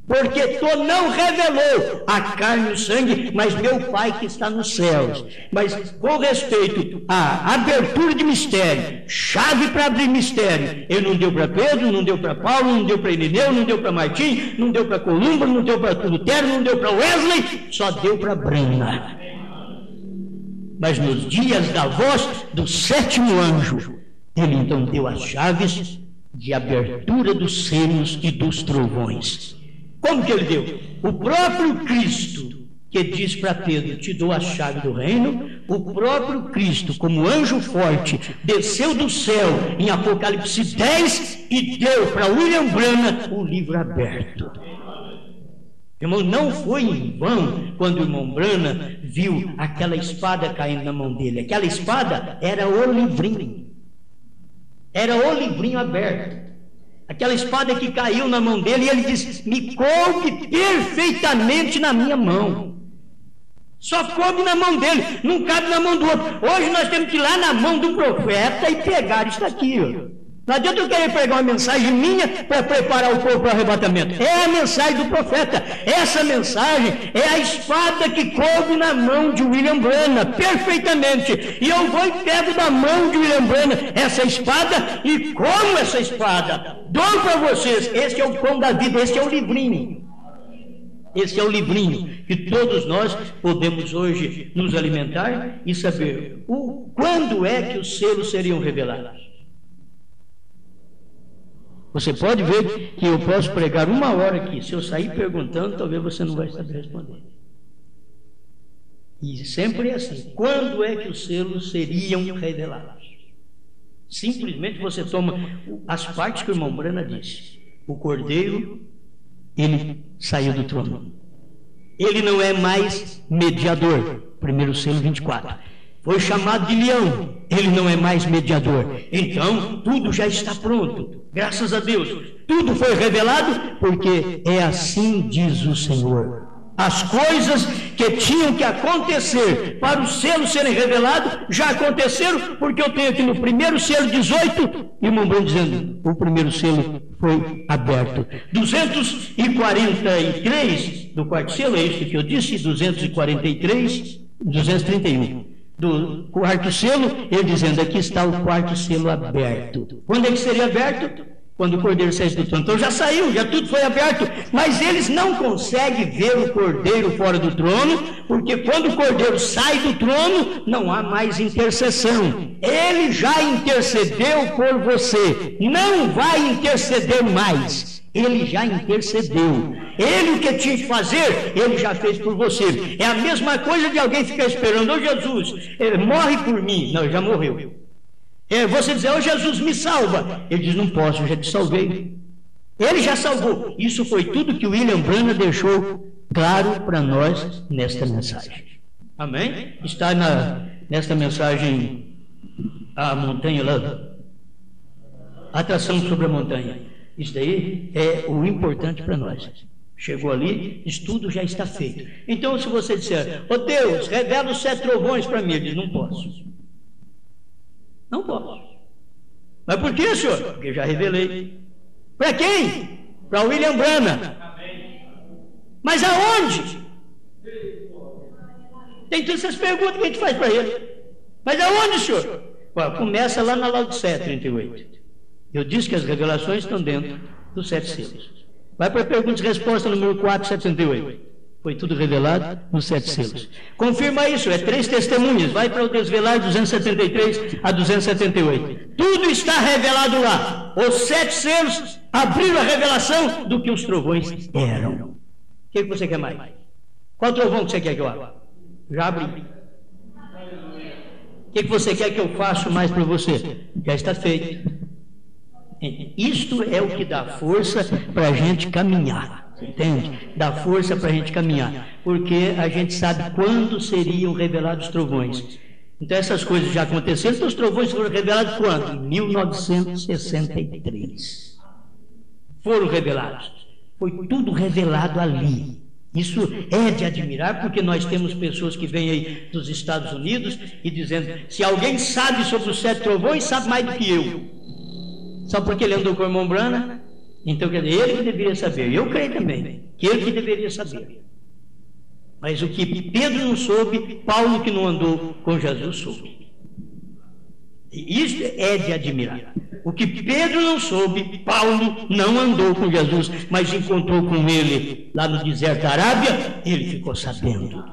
porque tu não revelou a carne e o sangue, mas meu Pai que está nos céus. Mas com respeito à abertura de mistério, chave para abrir mistério, ele não deu para Pedro, não deu para Paulo, não deu para Irineu, não deu para Martim, não deu para Columba, não deu para Lutero, não deu para Wesley, só deu para Brana. Mas nos dias da voz do sétimo anjo, ele então deu as chaves de abertura dos selos e dos trovões. Como que ele deu? O próprio Cristo, que diz para Pedro: te dou a chave do reino. O próprio Cristo, como anjo forte, desceu do céu em Apocalipse 10 e deu para William Branham o livro aberto. Irmão, não foi em vão quando o irmão Branham viu aquela espada caindo na mão dele. Aquela espada era o livrinho. Era o livrinho aberto. Aquela espada que caiu na mão dele, e ele disse: me coube perfeitamente na minha mão. Só coube na mão dele, não cabe na mão do outro. Hoje nós temos que ir lá na mão do profeta e pegar isso aqui, ó. Não adianta eu querer pegar uma mensagem minha para preparar o povo para o arrebatamento. É a mensagem do profeta. Essa mensagem é a espada que coube na mão de William Branham, perfeitamente. E eu vou e pego da mão de William Branham essa espada e como essa espada. Dou para vocês. Esse é o pão da vida, esse é o livrinho. Esse é o livrinho que todos nós podemos hoje nos alimentar e saber quando é que os selos seriam revelados. Você pode ver que eu posso pregar 1 hora aqui. Se eu sair perguntando, talvez você não vai saber responder. E sempre é assim. Quando é que os selos seriam revelados? Simplesmente você toma as partes que o irmão Branham disse. O cordeiro, ele saiu do trono. Ele não é mais mediador. 1 selo 24. Foi chamado de leão. Ele não é mais mediador. Então, tudo já está pronto. Graças a Deus. Tudo foi revelado, porque é assim diz o Senhor. As coisas que tinham que acontecer para os selos serem revelados, já aconteceram, porque eu tenho aqui no 1º selo 18, e o irmão dizendo, o 1º selo foi aberto. 243 do 4º selo, é isso que eu disse, 231. Do 4º selo, ele dizendo: aqui está o 4º selo aberto. Quando é que seria aberto? Quando o cordeiro saísse do trono. Então já saiu, já tudo foi aberto. Mas eles não conseguem ver o cordeiro fora do trono, porque quando o cordeiro sai do trono, não há mais intercessão. Ele já intercedeu por você, não vai interceder mais. Ele já intercedeu. Ele, o que tinha que fazer, ele já fez por você. É a mesma coisa de alguém ficar esperando: ô Jesus, morre por mim. Não, ele já morreu. Você dizer: ô Jesus, me salva. Ele diz: não posso, eu já te salvei. Ele já salvou. Isso foi tudo que o William Branham deixou claro para nós nesta mensagem. Amém? Está nesta mensagem a montanha lá, atração sobre a montanha. Isso daí é o importante para nós. Chegou ali, estudo já está feito. Então, se você disser: ô Deus, revela os 7 trovões para mim, ele diz: não posso. Não posso. Mas por que, senhor? Porque já revelei. Para quem? Para William Branham. Mas aonde? Tem todas essas perguntas que a gente faz para ele. Mas aonde, senhor? Começa lá na Laodiceia 38. Eu disse que as revelações estão dentro dos 7 selos. Vai para a pergunta e resposta número 478. Foi tudo revelado nos 7 selos. Confirma isso, é 3 testemunhas. Vai para o Desvelar 273 a 278. Tudo está revelado lá. Os 7 selos abriram a revelação do que os trovões eram. O que você quer mais? Qual trovão que você quer que eu abra? Já abri. O que você quer que eu faça mais para você? Já está feito. Isto é o que dá força para a gente caminhar. Entende? Dá força para a gente caminhar, porque a gente sabe quando seriam revelados os trovões. Então essas coisas já aconteceram, então os trovões foram revelados quando? Em 1963. Foram revelados. Foi tudo revelado ali. Isso é de admirar, porque nós temos pessoas que vêm aí dos Estados Unidos e dizendo, se alguém sabe sobre os 7 trovões, sabe mais do que eu. Só porque ele andou com o irmão Brana. Então, quer dizer, ele que deveria saber. Eu creio também que ele que deveria saber. Mas o que Pedro não soube, Paulo que não andou com Jesus soube. E isso é de admirar. O que Pedro não soube, Paulo não andou com Jesus, mas encontrou com ele lá no deserto da Arábia, ele ficou sabendo.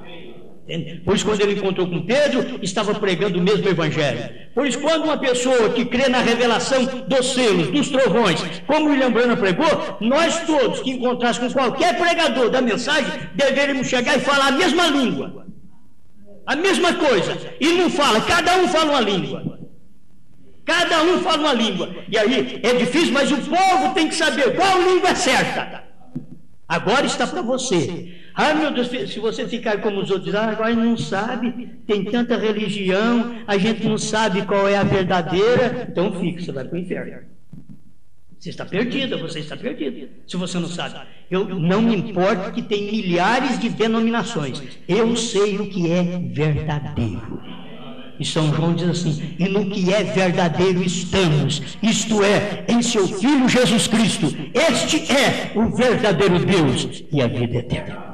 Pois quando ele encontrou com Pedro, estava pregando o mesmo evangelho. Pois quando uma pessoa que crê na revelação dos selos, dos trovões, como William Branham pregou, nós todos que encontrassem com qualquer pregador da mensagem, deveríamos chegar e falar a mesma língua. A mesma coisa. E não fala, cada um fala uma língua. Cada um fala uma língua. E aí é difícil, mas o povo tem que saber qual língua é certa. Agora está para você. Ah, meu Deus, se você ficar como os outros, agora não sabe, tem tanta religião, a gente não sabe qual é a verdadeira, então fica, você vai para o inferno. Você está perdida, você está perdido, se você não sabe. Eu não me importo que tem milhares de denominações, eu sei o que é verdadeiro. E São João diz assim, e no que é verdadeiro estamos, isto é, em seu Filho Jesus Cristo. Este é o verdadeiro Deus e a vida eterna.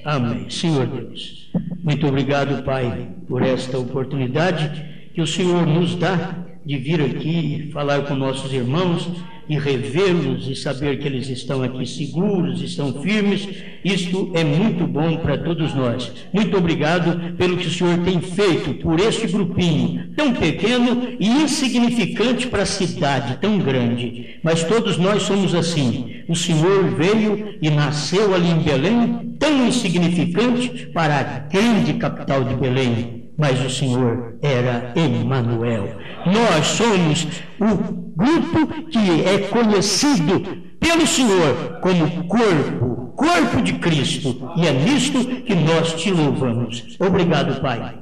Amém. Senhor Deus, muito obrigado, Pai, por esta oportunidade que o Senhor nos dá de vir aqui falar com nossos irmãos e revê-los e saber que eles estão aqui seguros, estão firmes. Isto é muito bom para todos nós. Muito obrigado pelo que o Senhor tem feito por este grupinho tão pequeno e insignificante para a cidade tão grande. Mas todos nós somos assim. O Senhor veio e nasceu ali em Belém, tão insignificante para a grande capital de Belém. Mas o Senhor era Emanuel. Nós somos o grupo que é conhecido pelo Senhor como corpo de Cristo. E é nisto que nós te louvamos. Obrigado, Pai.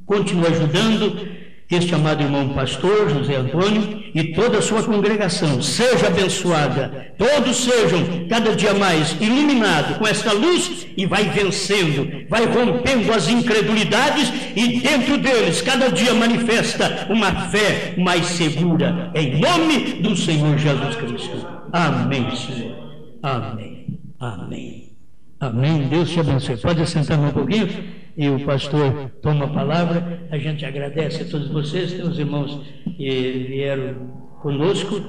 Continua ajudando este amado irmão pastor José Antônio e toda a sua congregação. Seja abençoada. Todos sejam cada dia mais iluminados com esta luz e vai vencendo, vai rompendo as incredulidades e dentro deles cada dia manifesta uma fé mais segura. Em nome do Senhor Jesus Cristo. Amém, Senhor. Amém. Amém. Amém. Deus te abençoe. Pode sentar um pouquinho? E o pastor toma a palavra. A gente agradece a todos vocês, tem os irmãos que vieram conosco.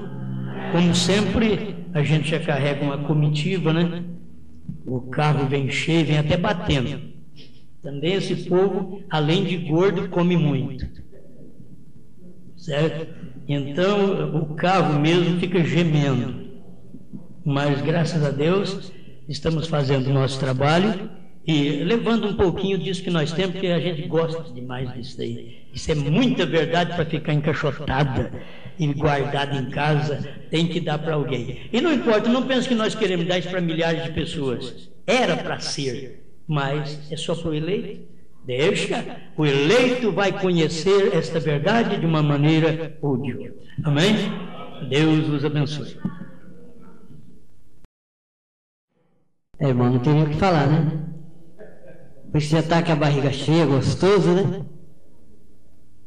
Como sempre, a gente já carrega uma comitiva, né? O carro vem cheio, vem até batendo. Também esse povo, além de gordo, come muito. Certo? Então, o carro mesmo fica gemendo. Mas, graças a Deus, estamos fazendo o nosso trabalho e levando um pouquinho disso que nós temos, porque a gente gosta demais disso aí. Isso é muita verdade para ficar encaixotada e guardada em casa, tem que dar para alguém. E não importa, não pense que nós queremos dar isso para milhares de pessoas. Era para ser, mas é só para o eleito. Deixa, o eleito vai conhecer esta verdade de uma maneira ou de outra. Amém? Deus os abençoe. Irmão, não tem nem o que falar, né? Porque você já está com a barriga cheia, gostoso, né?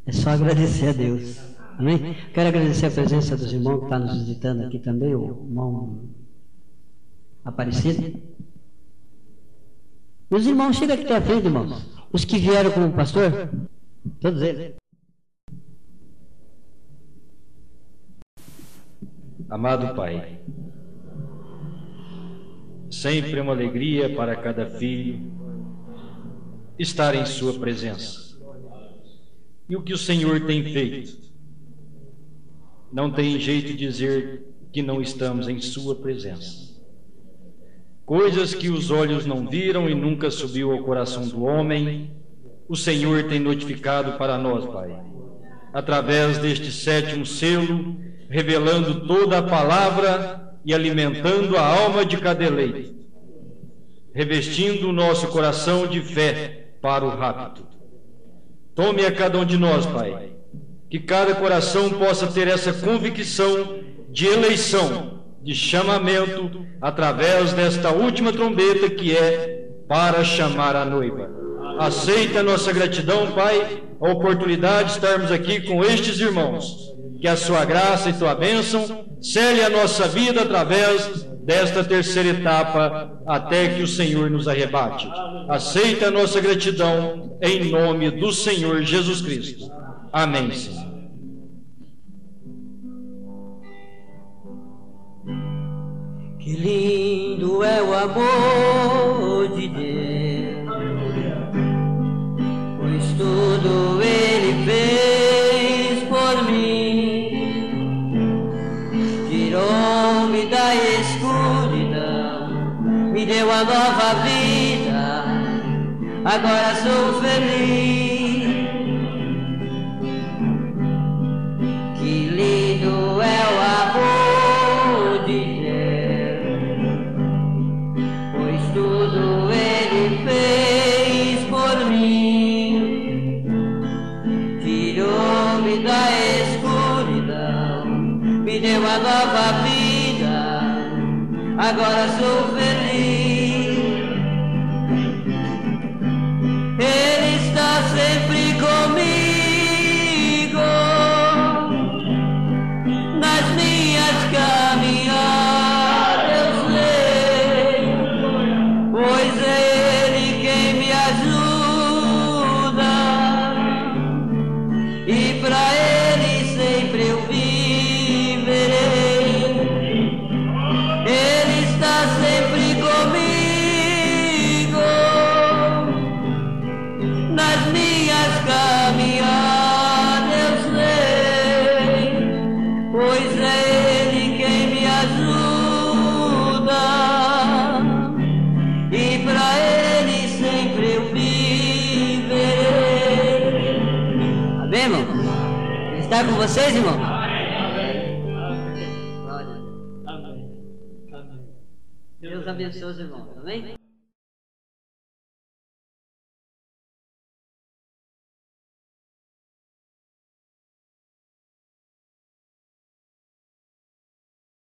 É só agradecer a Deus. Amém? Quero agradecer a presença dos irmãos que estão nos visitando aqui também, o irmão Aparecido. Os irmãos, chega aqui à frente, irmãos. Os que vieram como pastor, todos eles. Amado Pai, sempre uma alegria para cada filho estar em sua presença. E o que o Senhor tem feito? Não tem jeito de dizer que não estamos em sua presença. Coisas que os olhos não viram e nunca subiu ao coração do homem, o Senhor tem notificado para nós, Pai, através deste 7º selo, revelando toda a palavra e alimentando a alma de cada eleito, revestindo o nosso coração de fé para o rapto. Tome a cada um de nós, Pai, que cada coração possa ter essa convicção de eleição, de chamamento, através desta última trombeta que é para chamar a noiva. Aceita a nossa gratidão, Pai, a oportunidade de estarmos aqui com estes irmãos. Que a sua graça e tua bênção cele a nossa vida através desta terceira etapa, até que o Senhor nos arrebate. Aceita a nossa gratidão, em nome do Senhor Jesus Cristo. Amém, Senhor. Que lindo é o amor de Deus, pois tudo Ele fez por mim, tirou-me da escuridão, me deu a nova vida, agora sou feliz. Que lindo é o amor de Deus, pois tudo Ele fez por mim, tirou-me da escuridão, me deu a nova vida, agora sou feliz. Ele está sempre comigo nas minhas caminhadas, eu sei, pois é Ele quem me ajuda, e pra Ele sempre eu viverei. Ele está sempre comigo nas minhas caminhadas, eu sei, pois é Ele quem me ajuda, e pra Ele sempre eu viverei. Amém, irmão? Ele está com vocês, irmão? Deus abençoe os irmãos, amém?